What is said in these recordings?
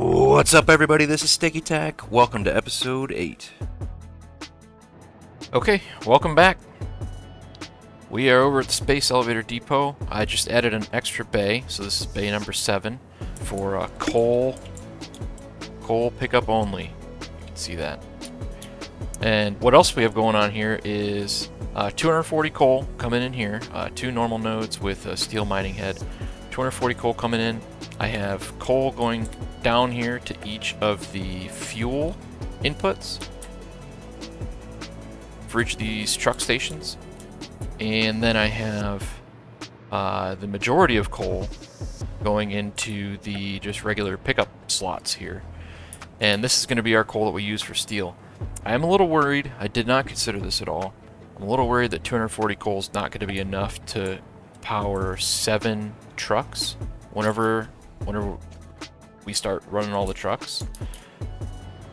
What's up, everybody? This is Sticky Tack. Welcome to episode 8. Okay, welcome back. We are over at the Space Elevator Depot. I just added an extra bay, so this is bay number 7 for coal pickup only. You can see that. And what else we have going on here is 240 coal coming in here, 2 normal nodes with a steel mining head. 240 coal coming in. I have coal going down here to each of the fuel inputs for each of these truck stations. And then I have the majority of coal going into the just regular pickup slots here. And this is going to be our coal that we use for steel. I am a little worried. I did not consider this at all. I'm a little worried that 240 coal is not going to be enough to power 7 trucks whenever we start running all the trucks.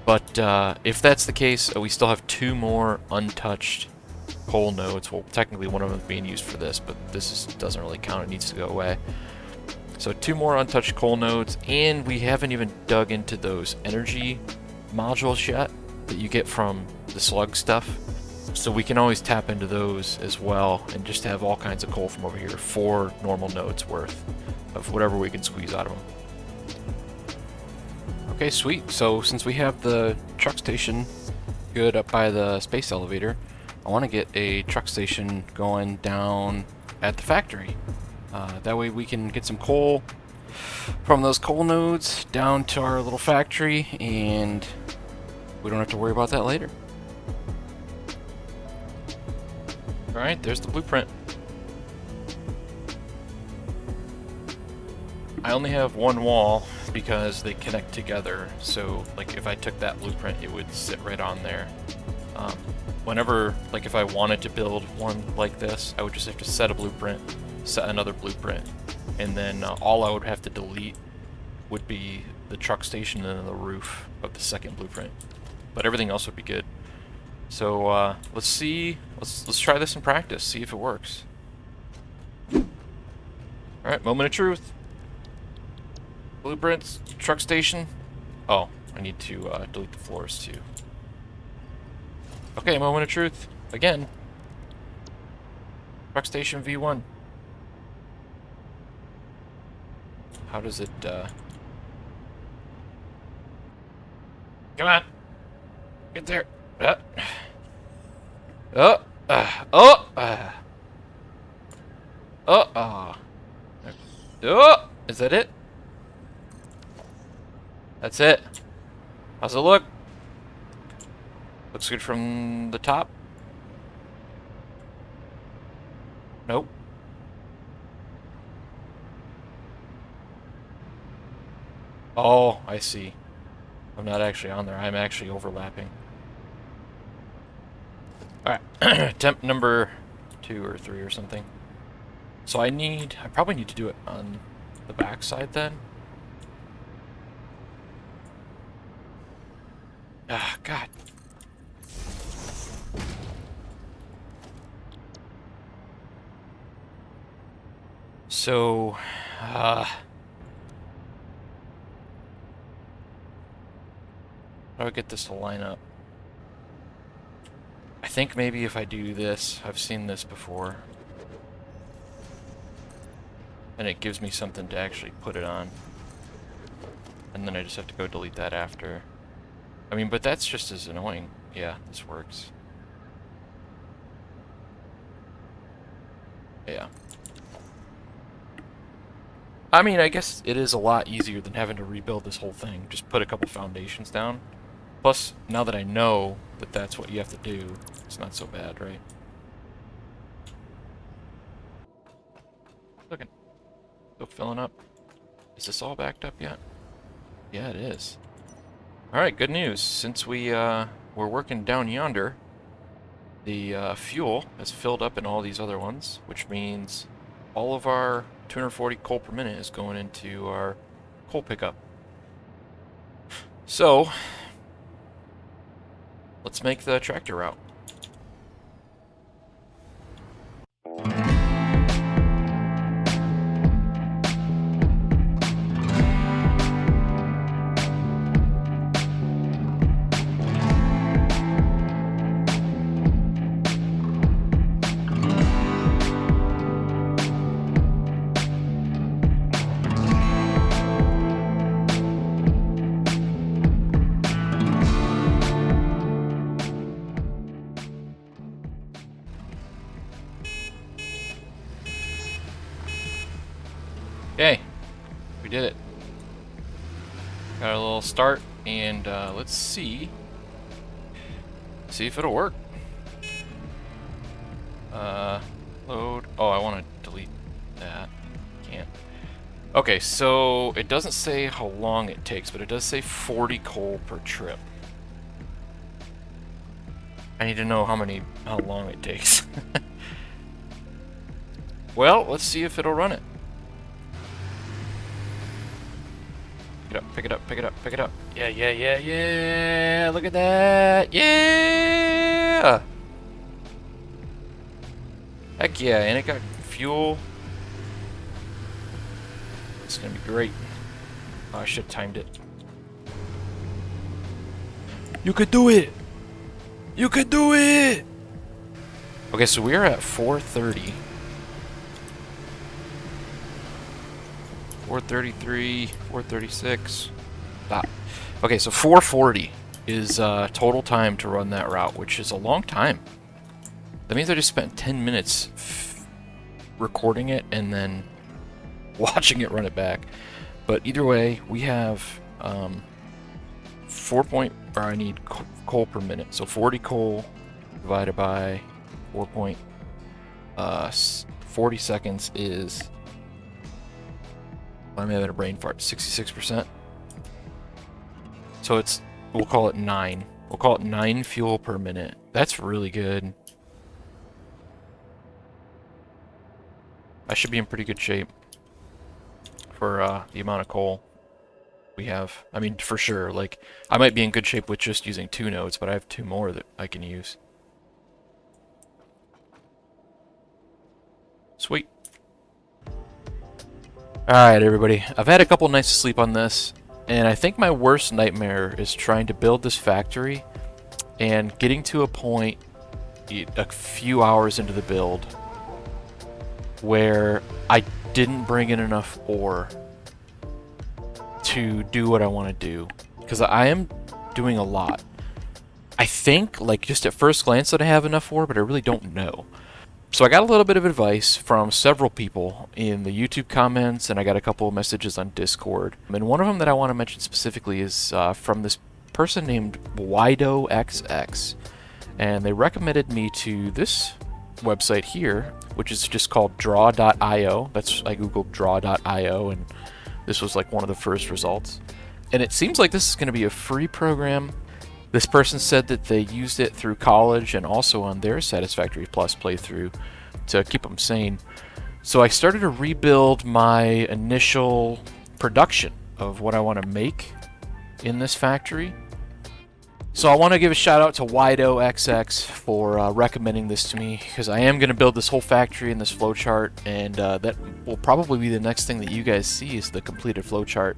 But if that's the case, we still have 2 more untouched coal nodes. Well, technically one of them is being used for this, but this doesn't really count. It needs to go away. So 2 more untouched coal nodes, and we haven't even dug into those energy modules yet that you get from the slug stuff. So we can always tap into those as well and just have all kinds of coal from over here, 4 normal nodes worth of whatever we can squeeze out of them. Okay, sweet. So since we have the truck station good up by the space elevator, I want to get a truck station going down at the factory. That way we can get some coal from those coal nodes down to our little factory, and we don't have to worry about that later. Alright, there's the blueprint. I only have one wall because they connect together, so like if I took that blueprint it would sit right on there. Whenever, like if I wanted to build one like this, I would just have to set a blueprint, set another blueprint, and then all I would have to delete would be the truck station and the roof of the second blueprint. But everything else would be good. So let's try this in practice, see if it works. Alright, moment of truth. Blueprints, truck station. Oh, I need to delete the floors too. Okay, moment of truth. Again. Truck station V1. How does it, Come on! Get there! Is that it? That's it. How's it look? Looks good from the top. Nope. Oh, I see. I'm not actually on there. I'm actually overlapping. Alright. Temp number 2 or 3 or something. So I probably need to do it on the back side then. Ah, God. So, how do I get this to line up? I think maybe if I do this, I've seen this before, and it gives me something to actually put it on, and then I just have to go delete that after. I mean, but that's just as annoying. Yeah, this works. Yeah. I mean, I guess it is a lot easier than having to rebuild this whole thing. Just put a couple foundations down. Plus, now that I know that that's what you have to do, it's not so bad, right? Looking. Still filling up. Is this all backed up yet? Yeah, it is. Alright, good news. Since we're working down yonder, the fuel has filled up in all these other ones, which means all of our 240 coal per minute is going into our coal pickup. So, let's make the tractor route. We did it. Got a little start, and let's see if it'll work. Load. Oh, I want to delete that. Can't. Okay, so it doesn't say how long it takes, but it does say 40 coal per trip. I need to know how long it takes. Well, let's see if it'll run it. Pick it up, pick it up, pick it up, pick it up. Yeah, yeah, yeah, yeah! Look at that! Yeah! Heck yeah, and it got fuel. It's gonna be great. Oh, I should have timed it. You could do it! You could do it! Okay, so we are at 4:30. 4:33, 4:36. Stop. Okay, so 4:40 is total time to run that route, which is a long time. That means I just spent 10 minutes recording it and then watching it run it back. But either way, we have I need coal per minute. So 40 coal divided by 40 seconds is, I'm having a brain fart, 66%. So we'll call it 9. We'll call it 9 fuel per minute. That's really good. I should be in pretty good shape for the amount of coal we have. I mean, for sure. Like, I might be in good shape with just using 2 nodes, but I have 2 more that I can use. Sweet. Alright, everybody. I've had a couple nights of sleep on this, and I think my worst nightmare is trying to build this factory and getting to a point a few hours into the build where I didn't bring in enough ore to do what I want to do. Because I am doing a lot. I think, like, just at first glance that I have enough ore, but I really don't know. So I got a little bit of advice from several people in the YouTube comments, and I got a couple of messages on Discord. And one of them that I want to mention specifically is from this person named WidoXX. And they recommended me to this website here, which is just called draw.io. I googled draw.io, and this was like one of the first results. And it seems like this is going to be a free program. This person said that they used it through college and also on their Satisfactory Plus playthrough to keep them sane. So I started to rebuild my initial production of what I want to make in this factory. So I want to give a shout out to WidoXX for recommending this to me, because I am going to build this whole factory in this flowchart, and that will probably be the next thing that you guys see is the completed flowchart.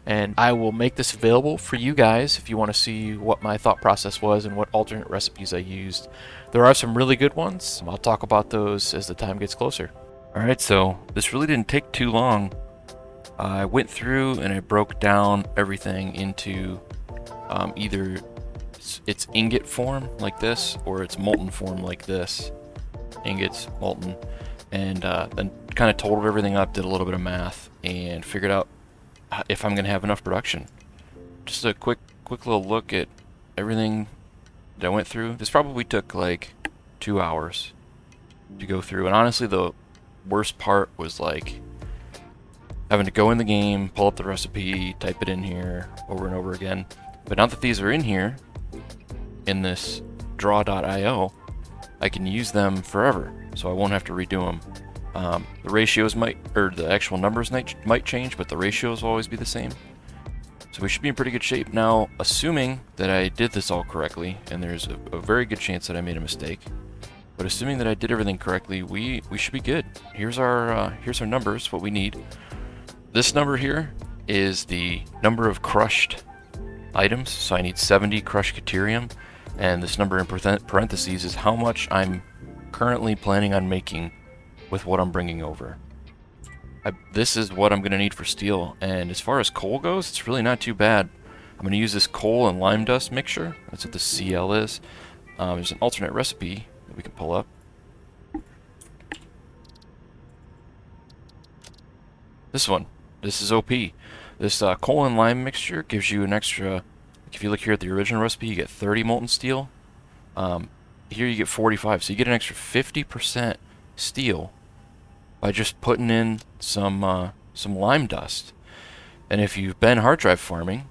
And I will make this available for you guys if you want to see what my thought process was and what alternate recipes I used. There are some really good ones. I'll talk about those as the time gets closer. Alright, so this really didn't take too long. I went through and I broke down everything into either its ingot form like this or its molten form like this. Ingots, molten, and then kind of totaled everything up, did a little bit of math, and figured out if I'm going to have enough production. Just a quick little look at everything that I went through. This probably took like 2 hours to go through, and honestly the worst part was like having to go in the game, pull up the recipe, type it in here over and over again. But now that these are in here in this draw.io, I can use them forever, so I won't have to redo them. The ratios the actual numbers might change, but the ratios will always be the same. So we should be in pretty good shape. Now, assuming that I did this all correctly, and there's a very good chance that I made a mistake, but assuming that I did everything correctly, we should be good. Here's our numbers, what we need. This number here is the number of crushed items, so I need 70 crushed Caterium, and this number in parentheses is how much I'm currently planning on making with what I'm bringing over. This is what I'm going to need for steel, and as far as coal goes, it's really not too bad. I'm going to use this coal and lime dust mixture. That's what the CL is. There's an alternate recipe that we can pull up. This one. This is OP. This coal and lime mixture gives you an extra, if you look here at the original recipe, you get 30 molten steel. Here you get 45, so you get an extra 50% steel by just putting in some lime dust. And if you've been hard drive farming,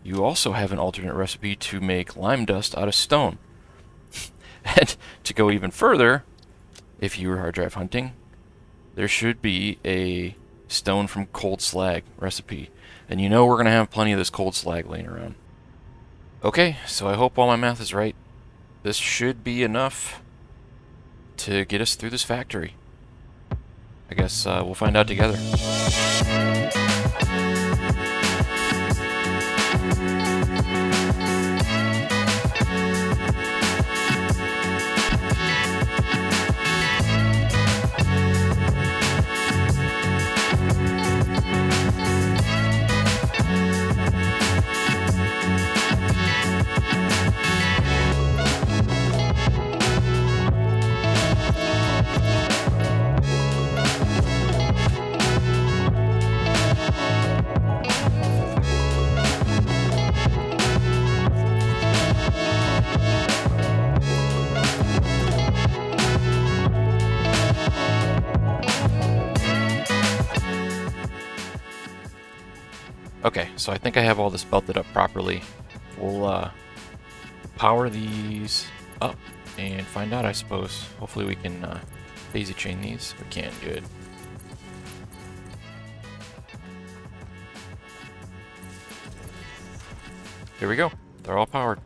you also have an alternate recipe to make lime dust out of stone. And to go even further, if you were hard drive hunting, there should be a stone from cold slag recipe. And you know we're going to have plenty of this cold slag laying around. Okay, so I hope all my math is right. This should be enough to get us through this factory. I guess we'll find out together. Okay, so I think I have all this belted up properly. We'll power these up and find out, I suppose. Hopefully we can daisy chain these. We can, good. Here we go. They're all powered.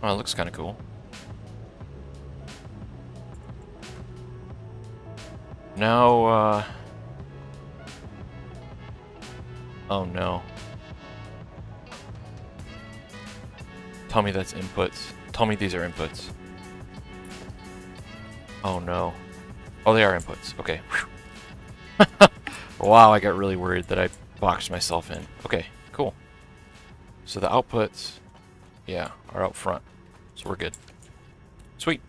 Oh, it looks kind of cool. Now, oh no. Tell me that's inputs. Tell me these are inputs. Oh no. Oh, they are inputs. Okay. Wow, I got really worried that I boxed myself in. Okay, cool. So the outputs, yeah, are out front. So we're good. Sweet.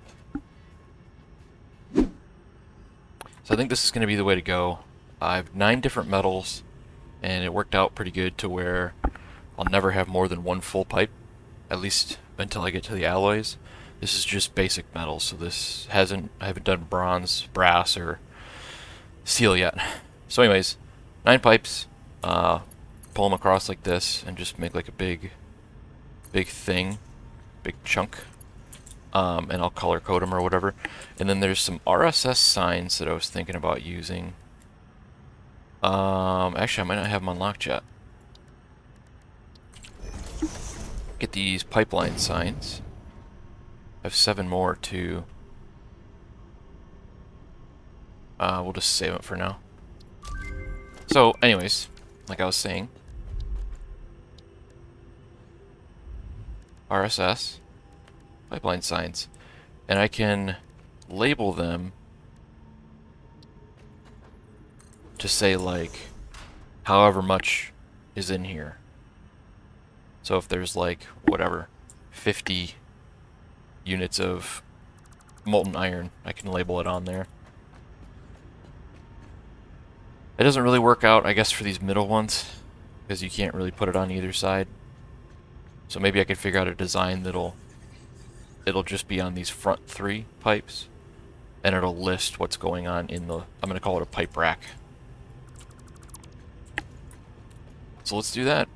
So I think this is going to be the way to go. I have 9 different metals, and it worked out pretty good to where I'll never have more than one full pipe, at least until I get to the alloys. This is just basic metals, so this I haven't done bronze, brass, or steel yet. So anyways, 9 pipes, pull them across like this, and just make like a big thing, big chunk. And I'll color code them or whatever. And then there's some RSS signs that I was thinking about using. Actually, I might not have them unlocked yet. Get these pipeline signs. I have 7 more too. We'll just save it for now. So, anyways, like I was saying, RSS pipeline signs, and I can label them to say like however much is in here. So if there's like whatever 50 units of molten iron, I can label it on there. It doesn't really work out, I guess, for these middle ones because you can't really put it on either side. So maybe I could figure out a design that'll just be on these front 3 pipes, and it'll list what's going on in the, I'm going to call it a pipe rack. So let's do that.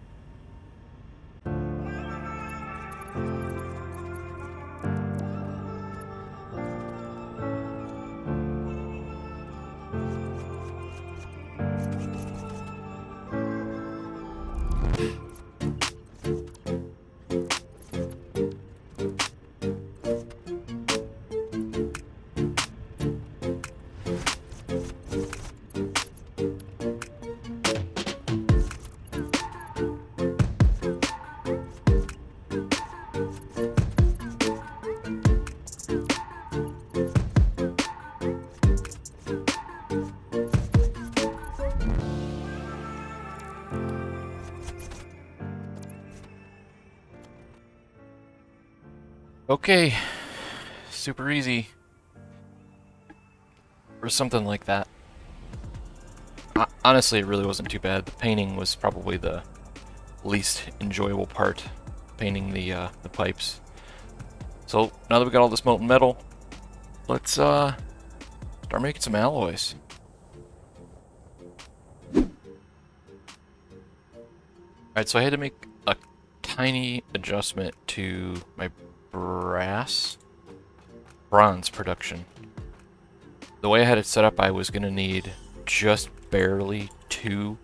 Okay, super easy. Or something like that. Honestly, it really wasn't too bad. The painting was probably the least enjoyable part, painting the pipes. So now that we got all this molten metal, let's start making some alloys. Alright, so I had to make a tiny adjustment to my bronze production. The way I had it set up, I was going to need just barely 2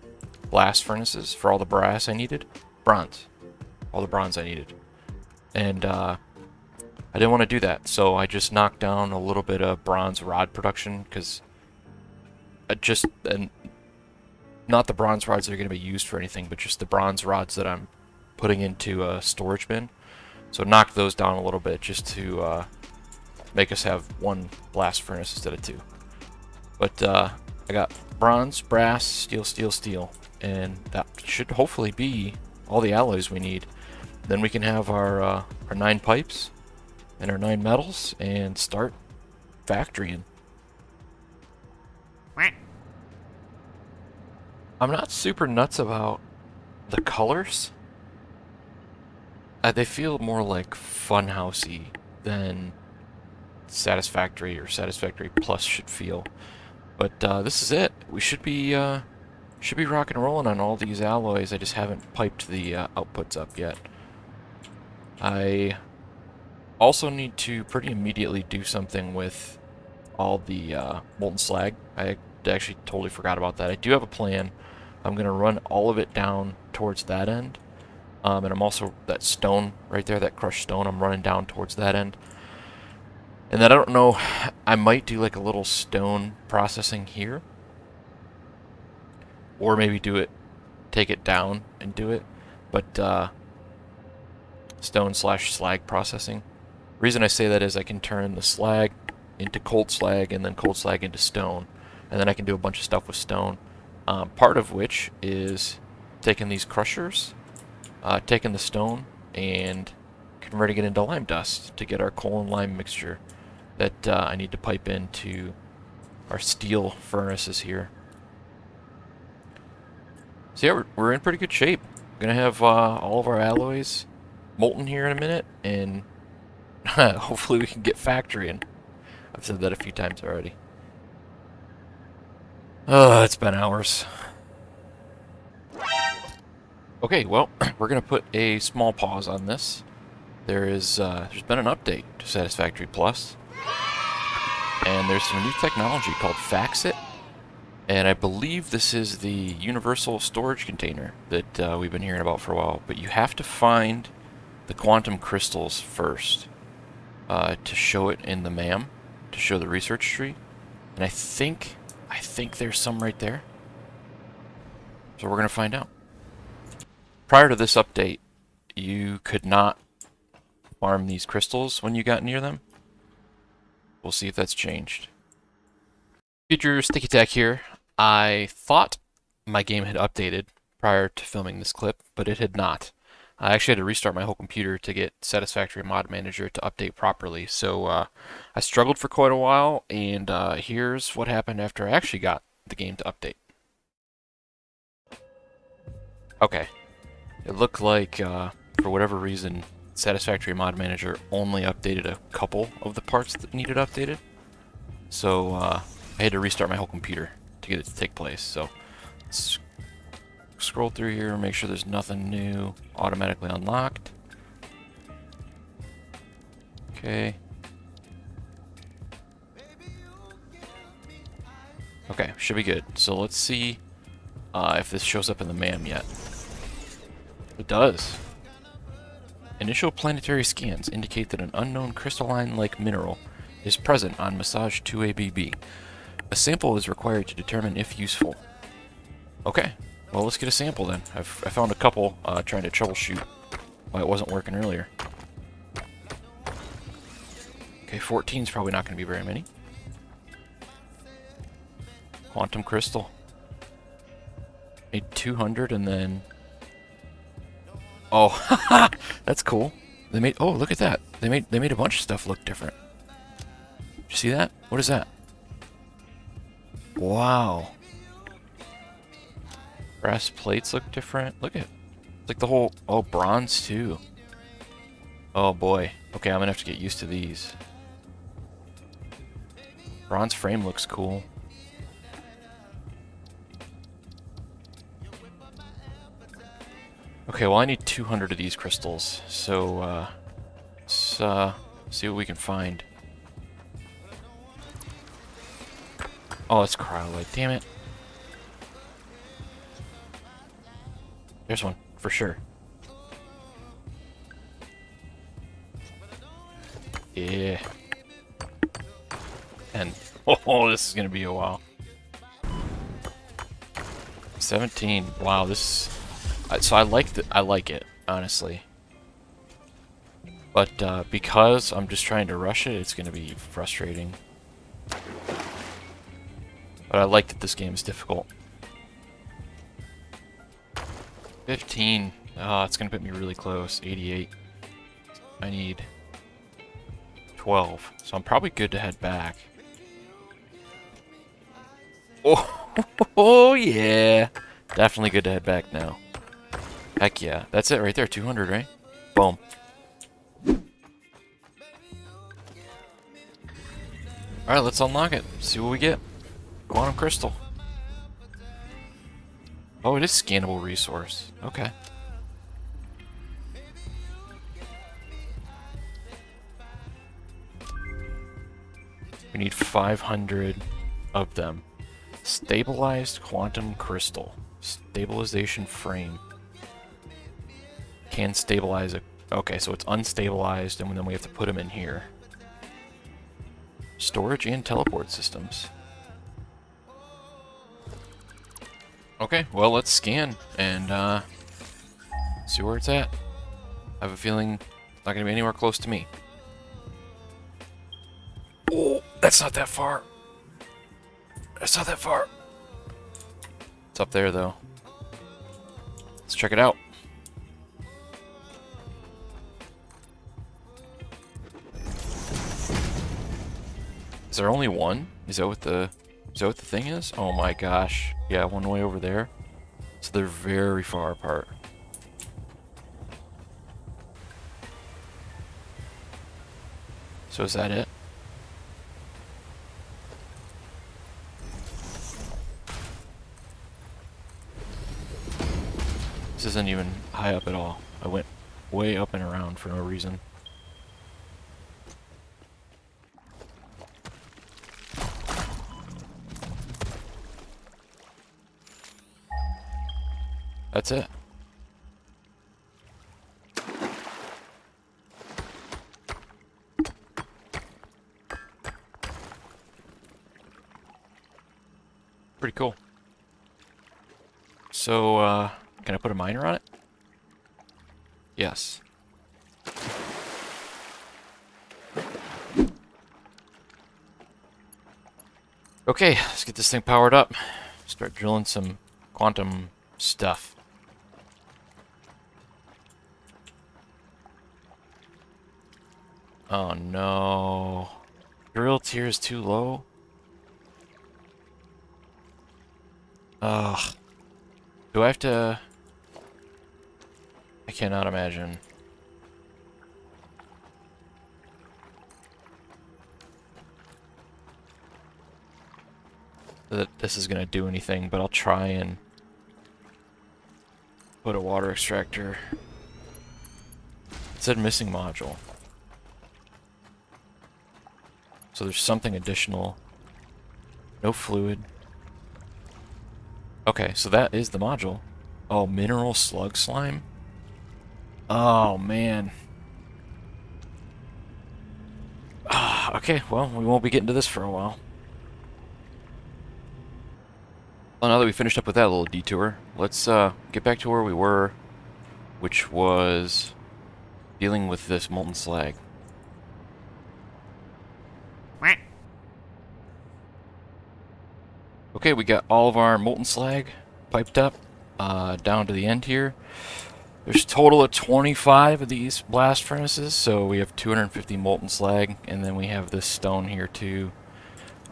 blast furnaces for all the brass I needed. All the bronze I needed. And I didn't want to do that, so I just knocked down a little bit of bronze rod production, because not the bronze rods that are going to be used for anything, but just the bronze rods that I'm putting into a storage bin. So knocked those down a little bit just to make us have 1 blast furnace instead of 2. But I got bronze, brass, steel, steel, steel, and that should hopefully be all the alloys we need. Then we can have our 9 pipes and our 9 metals and start factorying. I'm not super nuts about the colors. They feel more like funhousey than Satisfactory or Satisfactory Plus should feel. But this is it. We should be rock and rolling on all these alloys. I just haven't piped the outputs up yet. I also need to pretty immediately do something with all the molten slag. I actually totally forgot about that. I do have a plan. I'm going to run all of it down towards that end. And I'm also, that stone right there, that crushed stone, I'm running down towards that end. And then I don't know, I might do like a little stone processing here. Or maybe take it down and do it. But stone/slag processing. The reason I say that is I can turn the slag into cold slag and then cold slag into stone. And then I can do a bunch of stuff with stone. Part of which is taking these crushers, taking the stone, and converting it into lime dust to get our coal and lime mixture that I need to pipe into our steel furnaces here. So yeah, we're in pretty good shape. We're going to have all of our alloys molten here in a minute, and hopefully we can get factorying. I've said that a few times already. It's been hours. Okay, well, we're gonna put a small pause on this. There's been an update to Satisfactory Plus, and there's some new technology called Faxit, and I believe this is the universal storage container that we've been hearing about for a while. But you have to find the quantum crystals first to show it in the MAM, to show the research tree, and I think there's some right there. So we're going to find out. Prior to this update, you could not farm these crystals when you got near them. We'll see if that's changed. Future Sticky Tack here. I thought my game had updated prior to filming this clip, but it had not. I actually had to restart my whole computer to get Satisfactory Mod Manager to update properly. So I struggled for quite a while, and here's what happened after I actually got the game to update. Okay. It looked like, for whatever reason, Satisfactory Mod Manager only updated a couple of the parts that needed updated. So I had to restart my whole computer to get it to take place. So let's scroll through here and make sure there's nothing new automatically unlocked. Okay. Okay, should be good. So let's see if this shows up in the MAM yet. It does. Initial planetary scans indicate that an unknown crystalline-like mineral is present on Massage 2ABB. A sample is required to determine if useful. Okay, well let's get a sample then. I found a couple trying to troubleshoot why it wasn't working earlier. Okay, 14 is probably not going to be very many. Quantum crystal. Made 200 and then... Oh, that's cool. They made... Oh, look at that. They made a bunch of stuff look different. you see that? What is that? Wow. Brass plates look different. Look at, it's like the whole, oh, bronze too. Oh boy. Okay, I'm gonna have to get used to these. Bronze frame looks cool. Okay, well I need 200 of these crystals, so let's see what we can find. Oh, it's cryolite, damn it. There's one, for sure. Yeah. And, oh, this is gonna be a while. 17, wow, this... So I like it, honestly. But because I'm just trying to rush it, it's gonna be frustrating. But I like that this game is difficult. 15. Oh, it's gonna put me really close. 88. I need 12. So I'm probably good to head back. Oh, oh yeah. Definitely good to head back now. Heck yeah. That's it right there. 200, right? Boom. Alright, let's unlock it. See what we get. Quantum crystal. Oh, it is scannable resource. Okay. We need 500 of them. Stabilized quantum crystal. Stabilization frame. Can stabilize it. Okay, so it's unstabilized, and then we have to put them in here. Storage and teleport systems. Okay, well, let's scan and see where it's at. I have a feeling it's not going to be anywhere close to me. Oh, that's not that far. That's not that far. It's up there, though. Let's check it out. Is there only one? Is that what the thing is? Oh my gosh. Yeah, one way over there. So they're very far apart. So is that it? This isn't even high up at all. I went way up and around for no reason. That's it. Pretty cool. So, can I put a miner on it? Yes. Okay, let's get this thing powered up. Start drilling some quantum stuff. Oh no. Drill tier is too low? Ugh. Do I have to... I cannot imagine. That this is gonna do anything, but I'll try and put a water extractor. It said missing module. So there's something additional. No fluid. Okay, so that is the module. Oh, mineral slug slime? Oh, man. Okay, well, we won't be getting to this for a while. Well, now that we finished up with that little detour, let's get back to where we were, which was dealing with this molten slag. Okay, we got all of our molten slag piped up down to the end here. There's a total of 25 of these blast furnaces, so we have 250 molten slag, and then we have this stone here too.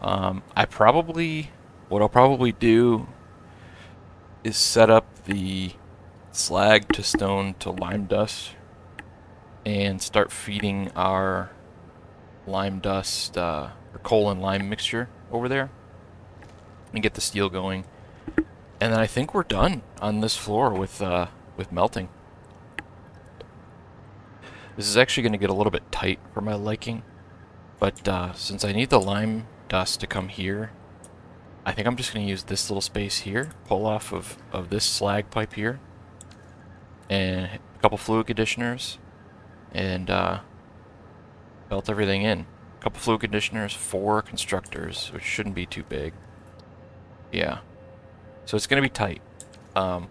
What I'll probably do is set up the slag to stone to lime dust and start feeding our lime dust or coal and lime mixture over there and get the steel going. And then I think we're done on this floor with melting. This is actually going to get a little bit tight for my liking, but since I need the lime dust to come here, I think I'm just going to use this little space here, pull off of this slag pipe here, and a couple fluid conditioners, and belt everything in. A couple fluid conditioners, 4 constructors, which shouldn't be too big. Yeah. So it's going to be tight,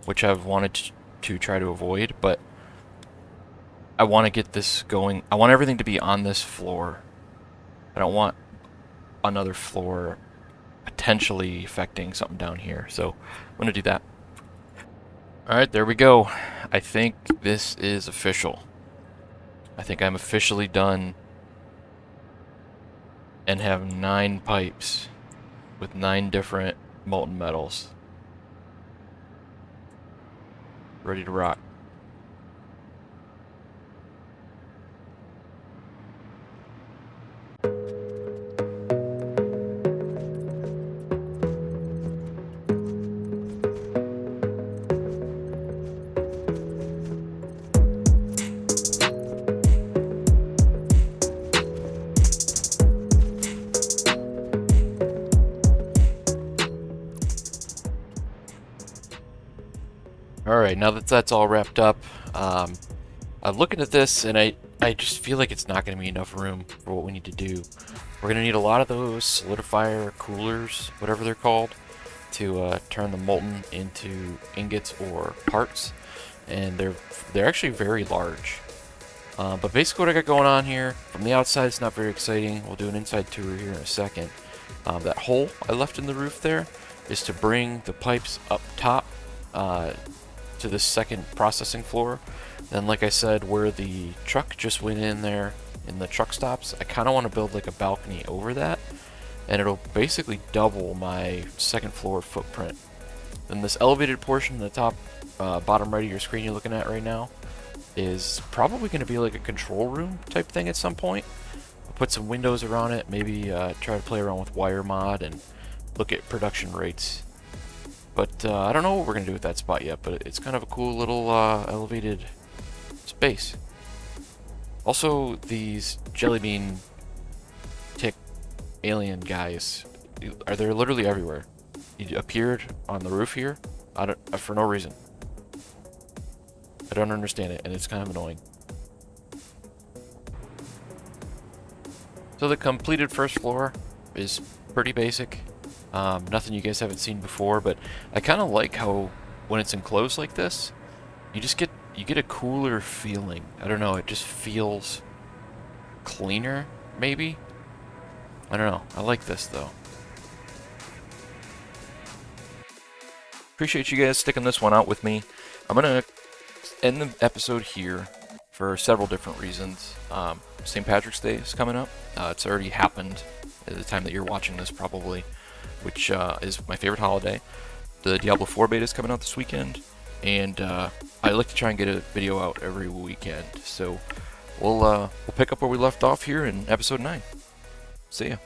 which I've wanted to try to avoid, but I want to get this going. I want everything to be on this floor. I don't want another floor potentially affecting something down here, so I'm going to do that. Alright, there we go. I think this is official. I think I'm officially done and have 9 pipes with 9 different molten metals. Ready to rock. Alright, now that that's all wrapped up, I'm looking at this and I just feel like it's not going to be enough room for what we need to do. We're going to need a lot of those solidifier coolers, whatever they're called, to turn the molten into ingots or parts, and they're actually very large. But basically what I got going on here, from the outside it's not very exciting. We'll do an inside tour here in a second. That hole I left in the roof there is to bring the pipes up top to this second processing floor. Then, like I said, where the truck just went in there in the truck stops, I kind of want to build like a balcony over that, and it'll basically double my second floor footprint. Then this elevated portion in the top bottom right of your screen you're looking at right now is probably going to be like a control room type thing at some point. I'll put some windows around it, maybe try to play around with wire mod and look at production rates. But I don't know what we're going to do with that spot yet, but it's kind of a cool little elevated space. Also, these jellybean tick alien guys, they're literally everywhere. He appeared on the roof here for no reason. I don't understand it, and it's kind of annoying. So the completed first floor is pretty basic. Nothing you guys haven't seen before, but I kind of like how when it's enclosed like this, you get a cooler feeling. I don't know, it just feels cleaner, maybe? I don't know. I like this though. Appreciate you guys sticking this one out with me. I'm gonna end the episode here for several different reasons. St. Patrick's Day is coming up. It's already happened at the time that you're watching this probably, which is my favorite holiday. The Diablo 4 beta is coming out this weekend, and I like to try and get a video out every weekend. So we'll pick up where we left off here in episode 9. See ya.